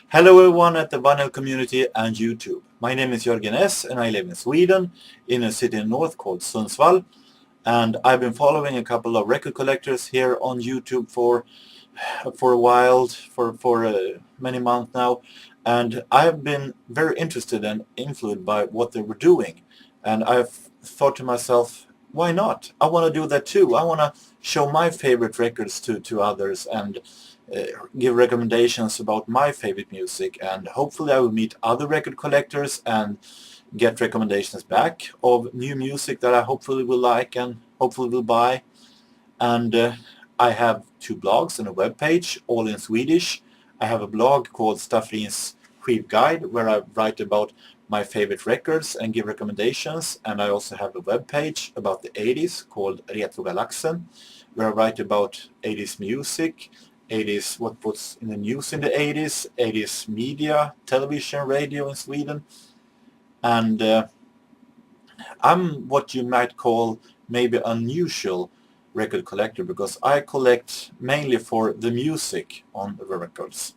Hello everyone at the vinyl community and YouTube. My name is JörgenS and I live in Sweden in a city in north called Sundsvall, and I've been following a couple of record collectors here on YouTube for a while, for many months now, and I've been very interested and influenced by what they were doing, and I've thought to myself, why not? I want to do that too. I want to show my favorite records to others and uh, give recommendations about my favorite music, and hopefully I will meet other record collectors and get recommendations back of new music that I hopefully will like and hopefully will buy. And I have two blogs and a web page, all in Swedish. I have a blog called Stafflin's Skivguide where I write about my favorite records and give recommendations, and I also have a web page about the 80s called Retrogalaxen where I write about 80s music, 80s, what was in the news in the 80s, 80s media, television, radio in Sweden. And I'm what you might call maybe unusual record collector because I collect mainly for the music on the records.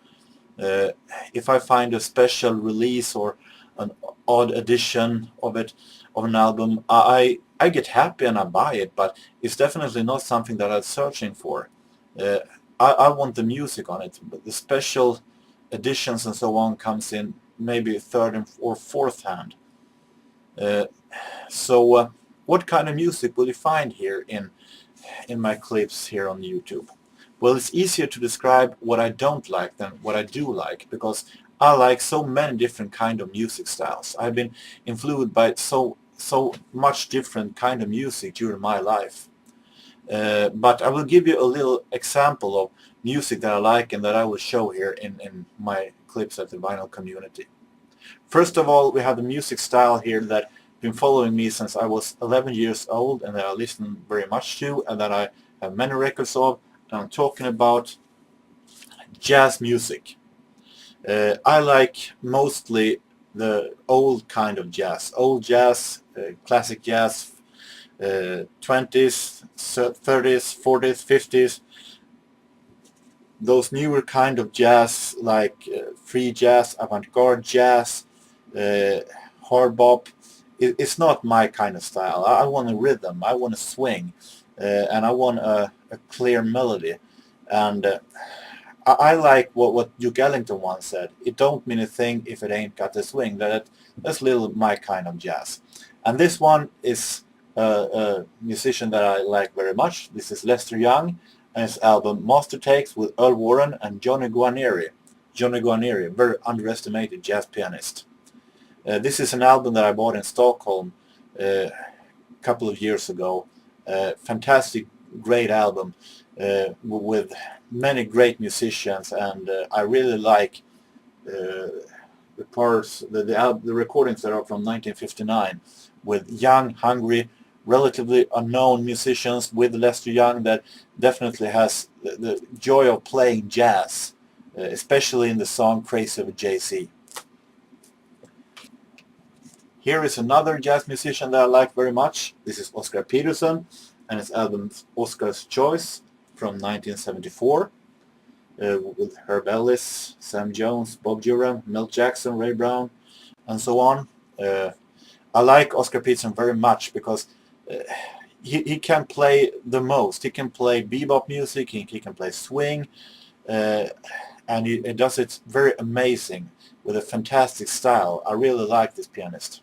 Uh, if I find a special release or an odd edition of it, of an album, I get happy and I buy it, but it's definitely not something that I'm searching for. Uh, I want the music on it, but the special editions and so on comes in maybe third or fourth hand. Uh, so what kind of music will you find here in my clips here on YouTube? Well, it's easier to describe what I don't like than what I do like, because I like so many different kind of music styles. I've been influenced by so much different kind of music during my life. But I will give you a little example of music that I like and that I will show here in my clips at the vinyl community. First of all, we have the music style here that been following me since I was 11 years old and that I listen very much to and that I have many records of. And I'm talking about jazz music. I like mostly the old kind of jazz, old jazz, classic jazz, 20s, 30s, 40s, 50s. Those newer kind of jazz like free jazz, avant-garde jazz, hard bop, it's not my kind of style. I want a rhythm, I want a swing, and I want a clear melody. And I like what Duke Ellington once said, it don't mean a thing if it ain't got a swing. That's a little my kind of jazz. And this one is a musician that I like very much. This is Lester Young and his album Master Takes with Earl Warren and Johnny Guarnieri. Johnny Guarnieri, very underestimated jazz pianist. This is an album that I bought in Stockholm a couple of years ago. Fantastic, great album with many great musicians, and I really like the parts, the recordings that are from 1959 with young, hungry, relatively unknown musicians with Lester Young that definitely has the joy of playing jazz, especially in the song Crazy Over Jay-Z. Here is another jazz musician that I like very much. This is Oscar Peterson and his album Oscar's Choice from 1974 with Herb Ellis, Sam Jones, Bob Dylan, Milt Jackson, Ray Brown, and so on. I like Oscar Peterson very much because he can play the most. He can play bebop music, he can play swing, and he does it very amazing with a fantastic style. I really like this pianist.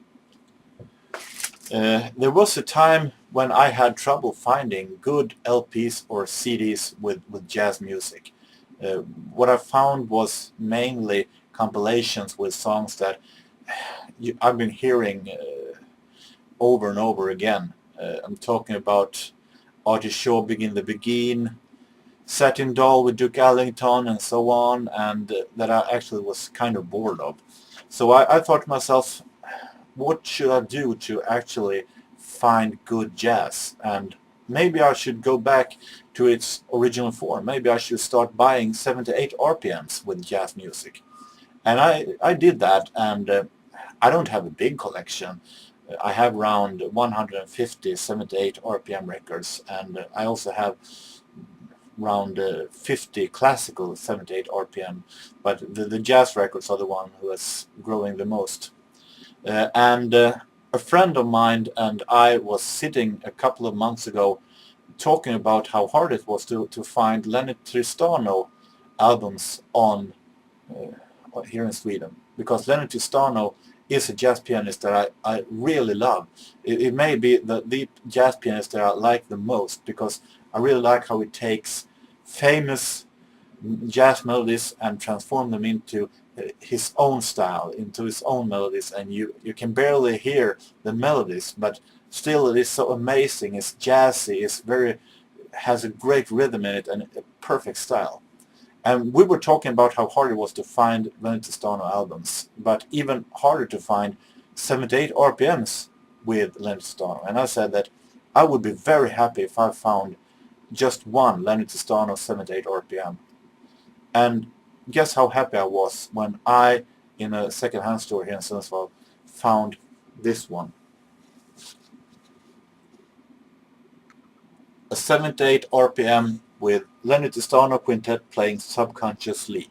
There was a time when I had trouble finding good LPs or CDs with jazz music. What I found was mainly compilations with songs that I've been hearing over and over again. I'm talking about Artie Shaw, Begin the Begin, Satin Doll with Duke Ellington, and so on, and that I actually was kind of bored of. So I thought to myself, what should I do to actually find good jazz? And maybe I should go back to its original form. Maybe I should start buying 7 to 8 RPMs with jazz music. And I did that, and I don't have a big collection. I have around 150 7 to 8 RPM records, and I also have around 50 classical 78 RPM, but the jazz records are the one who is growing the most. And a friend of mine and I was sitting a couple of months ago talking about how hard it was to find Lenny Tristano albums on here in Sweden, because Lenny Tristano is a jazz pianist that I really love. It may be the jazz pianist that I like the most, because I really like how he takes famous jazz melodies and transform them into his own style, into his own melodies, and you can barely hear the melodies, but still it is so amazing. It's jazzy, has a great rhythm in it and a perfect style. And we were talking about how hard it was to find Lenny Tristano albums, but even harder to find 78 RPMs with Lenny Tristano. And I said that I would be very happy if I found just one Lenny Tristano 78 RPM. And guess how happy I was when I, in a second-hand store here in Sundsvall, found this one. A 78 RPM with Lenny Tristano Quintet playing Subconsciously,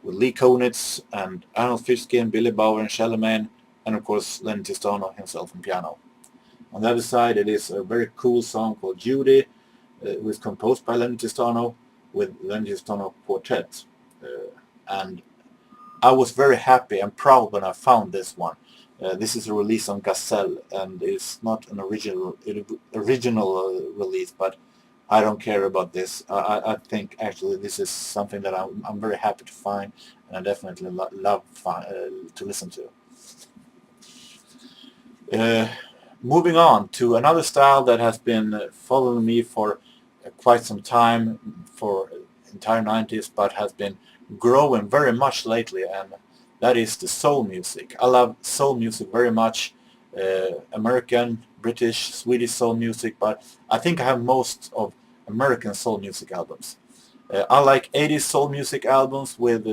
with Lee Konitz and Arnold Fishkin, Billy Bauer and Charlemagne, and of course Lenny Tristano himself on piano. On the other side it is a very cool song called Judy, which was composed by Lenny Tristano with Lenny Tristano Quartet. And I was very happy and proud when I found this one. This is a release on Gazelle, and it's not an original release, but I don't care about this. I think actually this is something that I'm very happy to find, and I definitely love to listen to. Moving on to another style that has been following me for quite some time, for entire 90s, but has been growing very much lately, and that is the soul music. I love soul music very much, American, British, Swedish soul music, but I think I have most of American soul music albums. I like 80s soul music albums with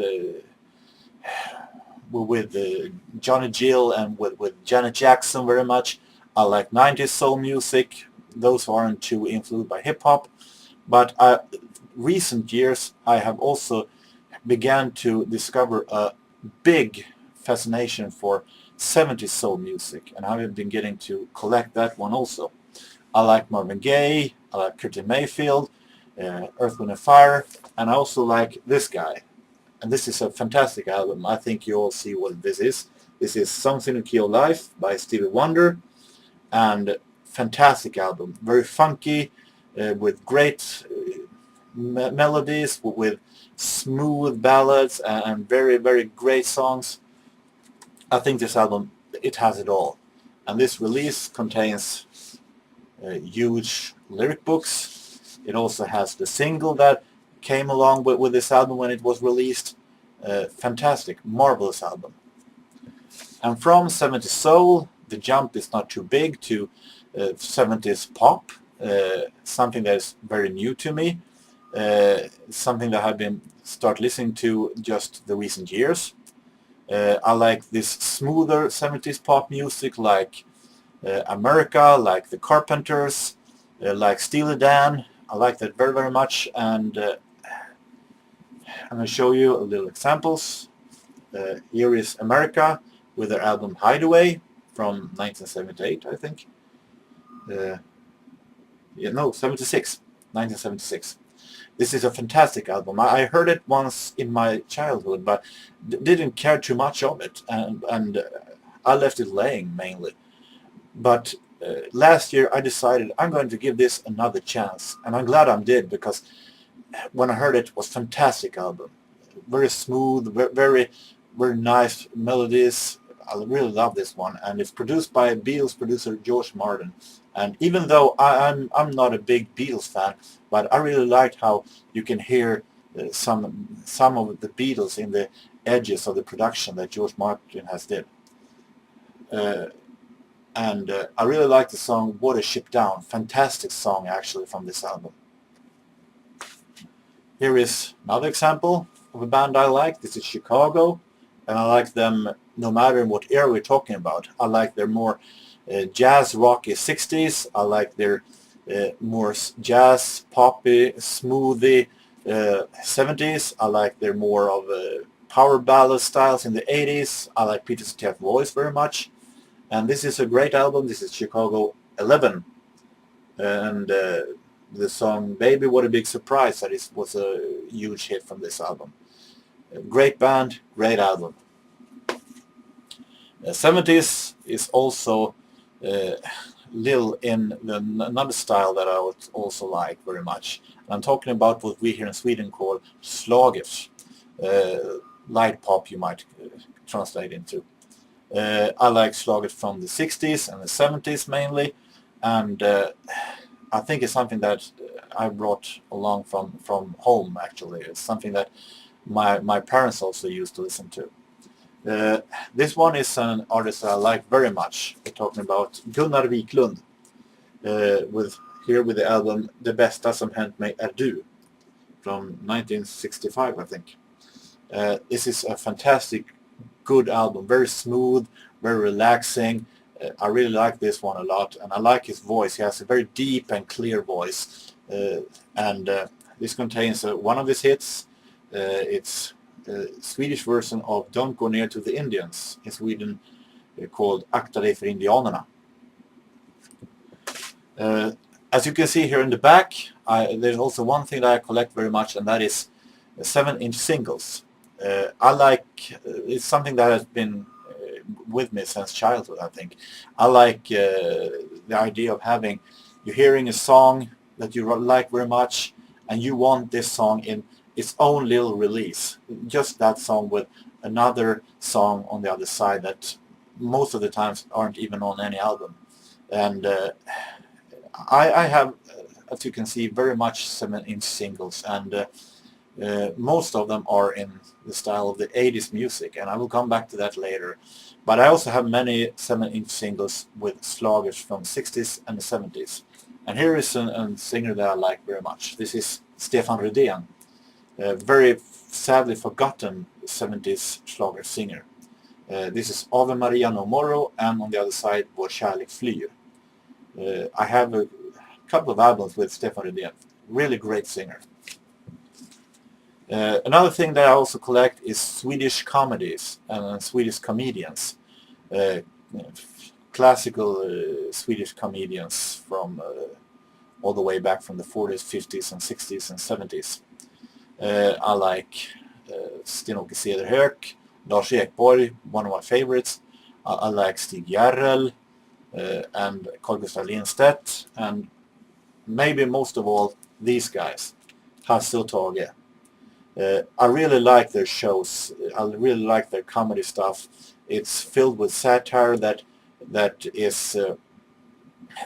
Johnny Gill and with Janet Jackson very much. I like 90s soul music. Those aren't too influenced by hip-hop, but recent years I have also began to discover a big fascination for 70s soul music, and I've been getting to collect that one also. I like Marvin Gaye, I like Curtin Mayfield, Earth, Wind & Fire, and I also like this guy. And this is a fantastic album. I think you all see what this is. This is Something to Kill Life by Stevie Wonder, and fantastic album. Very funky, with great melodies, with smooth ballads and very, very great songs. I think this album, it has it all. And this release contains huge lyric books. It also has the single that came along with this album when it was released. Fantastic, marvelous album. And from 70s soul, the jump is not too big to 70s pop, something that is very new to me. Something that I've been start listening to just the recent years. I like this smoother 70s pop music, like America, like the Carpenters, like Steely Dan. I like that very, very much, and I'm going to show you a little examples. Here is America with their album Hideaway from 1978, I think. 76, 1976. This is a fantastic album. I heard it once in my childhood, but didn't care too much of it, and I left it laying mainly. But last year I decided I'm going to give this another chance, and I'm glad I did, because when I heard it, was fantastic album. Very smooth, very, very nice melodies. I really love this one, and it's produced by Beatles producer George Martin. And even though I'm not a big Beatles fan, but I really liked how you can hear some of the Beatles in the edges of the production that George Martin has did. And I really like the song Watership Down. Fantastic song actually from this album. Here is another example of a band I like. This is Chicago, and I like them no matter what era we're talking about. I like their more jazz rocky 60s. I like their more jazz, poppy, smoothie 70s. I like their more of power ballad styles in the 80s. I like Peter Cetera's voice very much. And this is a great album. This is Chicago 11. And the song Baby What a Big Surprise, that was a huge hit from this album. Great band, great album. 70s is also little in another style that I would also like very much. And I'm talking about what we here in Sweden call slagers. Light pop you might translate into. I like slagers from the 60s and the 70s mainly, and I think it's something that I brought along from home actually. It's something that my parents also used to listen to. This one is an artist that I like very much. We're talking about Gunnar Wiklund with the album Det bästa som hänt mig är du from 1965, I think. This is a fantastic, good album, very smooth, very relaxing. I really like this one a lot, and I like his voice. He has a very deep and clear voice, and this contains one of his hits. It's a Swedish version of Don't Go Near to the Indians, in Sweden called Akta dig för indianerna. As you can see here in the back, there's also one thing that I collect very much, and that is 7-inch singles. I like, it's something that has been with me since childhood, I think. I like the idea of you're hearing a song that you like very much, and you want this song in its own little release. Just that song with another song on the other side that most of the times aren't even on any album. And I have, as you can see, very much 7-inch singles, and most of them are in the style of the 80s music, and I will come back to that later. But I also have many 7-inch singles with slagers from 60s and the 70s. And here is a singer that I like very much. This is Stefan Rydén, a very sadly forgotten 70s slager singer. This is Ave Maria No Morrow, and on the other side, Vår kärlek flyr. I have a couple of albums with Stefan Rydén. Really great singer. Another thing that I also collect is Swedish comedies and Swedish comedians. Classical Swedish comedians from all the way back from the 40s, 50s, and 60s and 70s. I like Sten-Åke Cederhök, Lars Ekborg, one of my favorites. I like Stig Järrel and Carl Gustaf Lindstedt, and maybe most of all these guys, Hasse och Tage. I really like their shows. I really like their comedy stuff. It's filled with satire that is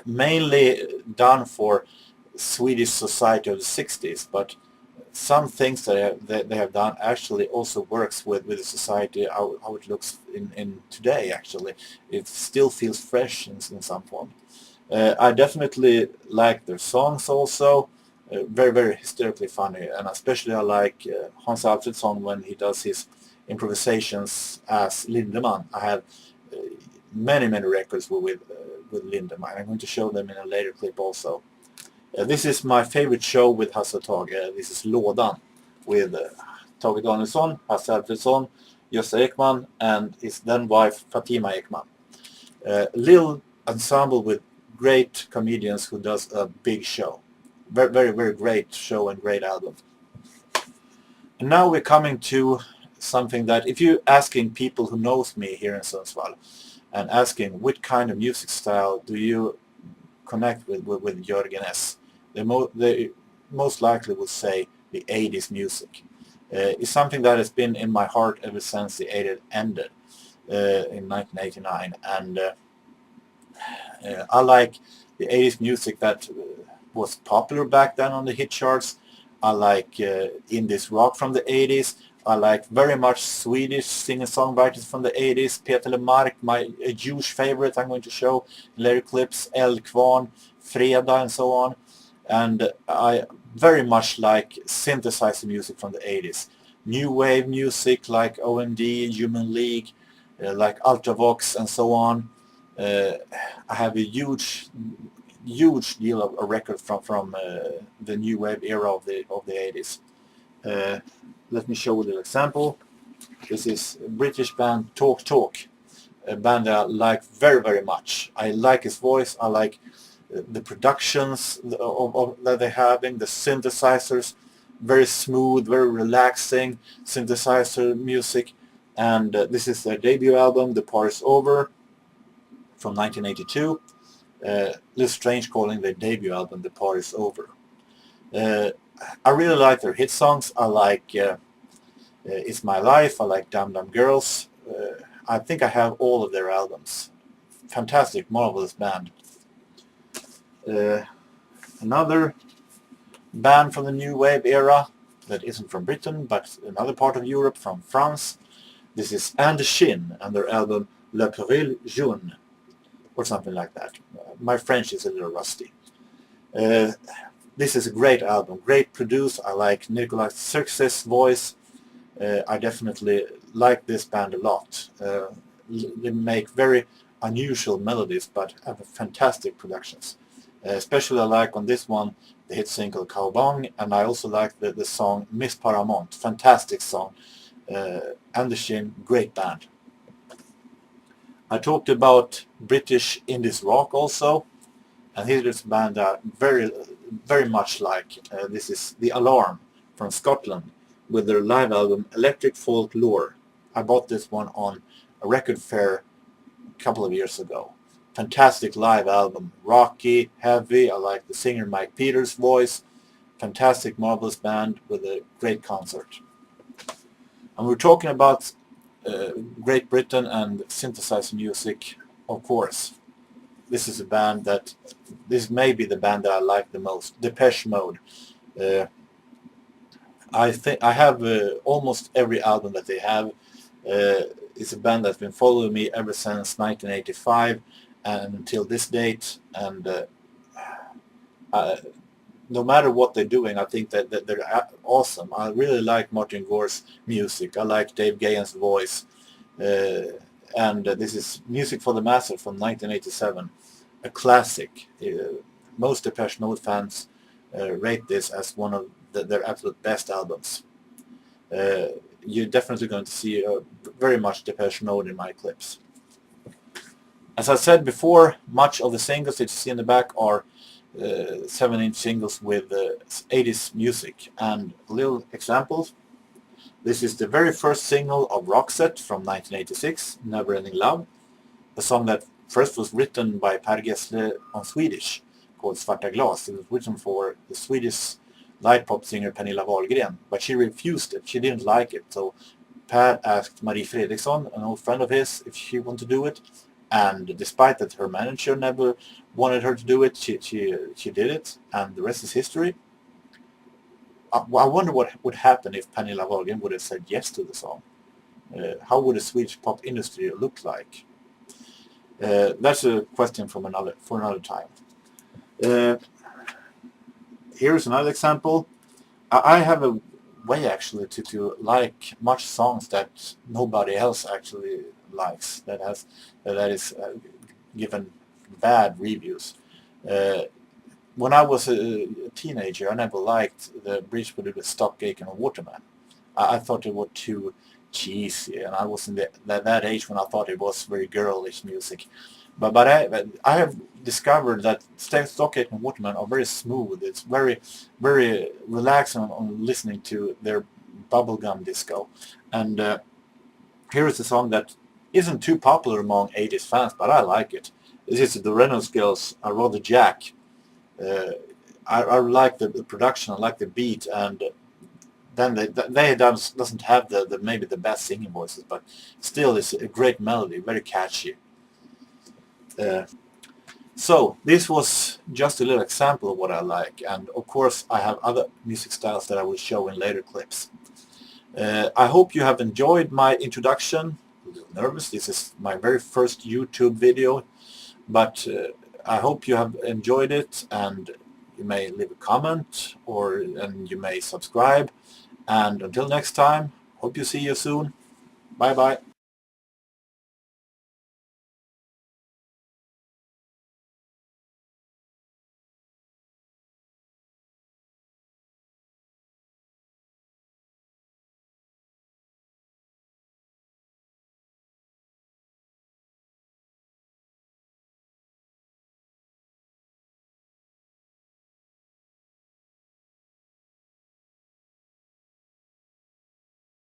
mainly done for Swedish society of the 60s, but some things that they have done actually also works with the society, how it looks in today actually. It still feels fresh in some form. I definitely like their songs also. Very, very hysterically funny, and especially I like Hans Alfredsson when he does his improvisations as Lindemann. I have many records with Lindemann. I'm going to show them in a later clip also. This is my favorite show with Hasse och Tage. This is Lådan with Tage Danielsson, Hasse Alfredsson, Gösta Ekman, and his then wife Fatima Ekman. Little ensemble with great comedians who does a big show. Very, very great show and great album. And now we're coming to something that if you're asking people who knows me here in Sundsvall and asking what kind of music style do you connect with JörgenS, they most likely will say the 80s music. It's something that has been in my heart ever since the 80s ended in 1989, and I like the 80s music that was popular back then on the hit charts. I like Indies rock from the 80s. I like very much Swedish singer-songwriters from the 80s. Peter Lemark, a huge favorite I'm going to show in later clips, Eldkvarn, Freda, and so on. And I very much like synthesizer music from the 80s. New wave music like OMD, Human League, like Ultravox, and so on. I have a huge huge deal of a record from the new wave era of the 80s. Let me show you a little example. This is a British band Talk Talk, a band that I like very, very much. I like his voice. I like the productions that they're having, the synthesizers, very smooth, very relaxing synthesizer music. And this is their debut album, The Party's Over, from 1982. A little strange calling their debut album The Party's Over. I really like their hit songs. I like It's My Life. I like Dum Dum Girls. I think I have all of their albums. Fantastic, marvelous band. Another band from the new wave era that isn't from Britain but another part of Europe, from France. This is And Shin and their album Le Peril Jaune, or something like that. My French is a little rusty. This is a great album, great produced. I like Nicolas Sirkse's voice. I definitely like this band a lot. They make very unusual melodies but have fantastic productions. Especially I like on this one the hit single Cowbong, and I also like the song Miss Paramount, fantastic song. And the Shin, great band. I talked about British Indies rock also, and here's a band that I very much like. This is The Alarm from Scotland with their live album Electric Folklore. I bought this one on a record fair a couple of years ago. Fantastic live album, rocky, heavy. I like the singer Mike Peters' voice. Fantastic, marvelous band with a great concert. And we're talking about Great Britain and synthesizer music, of course. This is a band this may be the band that I like the most, Depeche Mode. I think I have almost every album that they have. It's a band that's been following me ever since 1985 and until this date, and no matter what they're doing, I think that they're awesome. I really like Martin Gore's music. I like Dave Gahan's voice. And this is Music for the Masses from 1987, a classic. Most Depeche Mode fans rate this as one of their absolute best albums. You're definitely going to see very much Depeche Mode in my clips. As I said before, much of the singles that you see in the back are 7-inch singles with 80s music. And little examples. This is the very first single of Roxette from 1986, Never Ending Love, a song that first was written by Per Gessle on Swedish, called Svarta Glas. It was written for the Swedish light pop singer Pernilla Wahlgren, but she refused it. She didn't like it, so Per asked Marie Fredriksson, an old friend of his, if she wanted to do it. And despite that her manager never wanted her to do it, she did it, and the rest is history. I wonder what would happen if Pernilla Wahlgren would have said yes to the song. How would the Swedish pop industry look like? That's a question for another time. Here's another example. I have a way actually to like much songs that nobody else actually likes, that is given bad reviews. When I was a teenager, I never liked the British producer Stock Aitken and Waterman. I thought it was too cheesy, and I was in that age when I thought it was very girlish music. But I have discovered that Stock Aitken and Waterman are very smooth. It's very relaxing on listening to their bubblegum disco. And here is a song that isn't too popular among 80s fans, but I like it. This is the Reynolds Girls, I Rather Jack. I like the production, I like the beat, and then they doesn't have maybe the best singing voices, but still it's a great melody, very catchy. So this was just a little example of what I like, and of course I have other music styles that I will show in later clips. I hope you have enjoyed my introduction. I'm a little nervous, this is my very first YouTube video, but I hope you have enjoyed it, and you may leave a comment and you may subscribe. And until next time, hope you see you soon. Bye bye.